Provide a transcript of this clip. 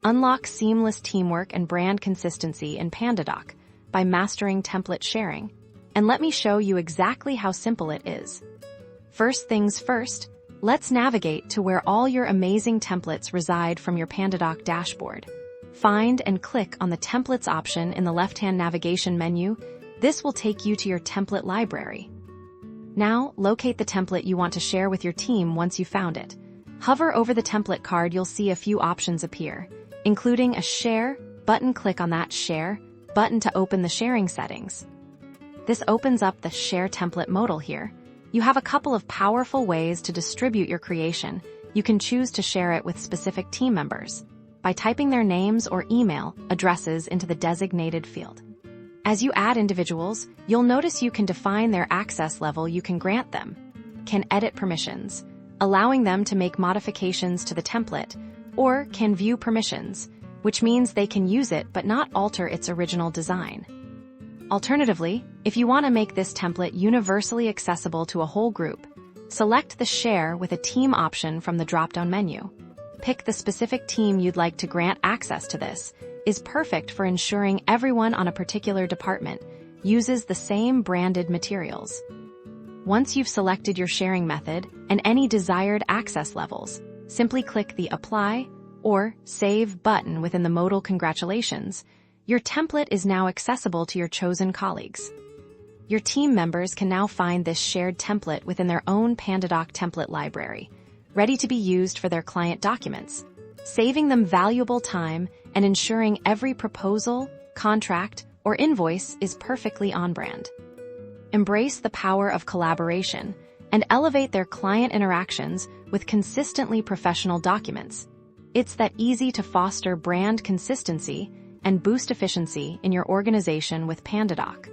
Unlock seamless teamwork and brand consistency in Pandadoc by mastering template sharing. And let me show you exactly how simple it is. First things first, let's navigate to where all your amazing templates reside from your Pandadoc dashboard. Find and click on the Templates option in the left-hand navigation menu. This will take you to your template library. Now, locate the template you want to share with your team once you found it. Hover over the template card, you'll see a few options appear, including a Share button. Click on that Share button to open the sharing settings. This opens up the Share Template modal here. You have a couple of powerful ways to distribute your creation. You can choose to share it with specific team members by typing their names or email addresses into the designated field. As you add individuals, you'll notice you can define their access level. You can grant them, can edit permissions, allowing them to make modifications to the template, or can view permissions, which means they can use it but not alter its original design. Alternatively, if you want to make this template universally accessible to a whole group, select the Share with a Team option from the drop-down menu. Pick the specific team you'd like to grant access to. This is perfect for ensuring everyone on a particular department uses the same branded materials. Once you've selected your sharing method and any desired access levels, simply click the Apply or Save button within the modal. Congratulations, your template is now accessible to your chosen colleagues. Your team members can now find this shared template within their own Pandadoc template library, ready to be used for their client documents, saving them valuable time and ensuring every proposal, contract, or invoice is perfectly on brand. Embrace the power of collaboration and elevate their client interactions with consistently professional documents. It's that easy to foster brand consistency and boost efficiency in your organization with Pandadoc.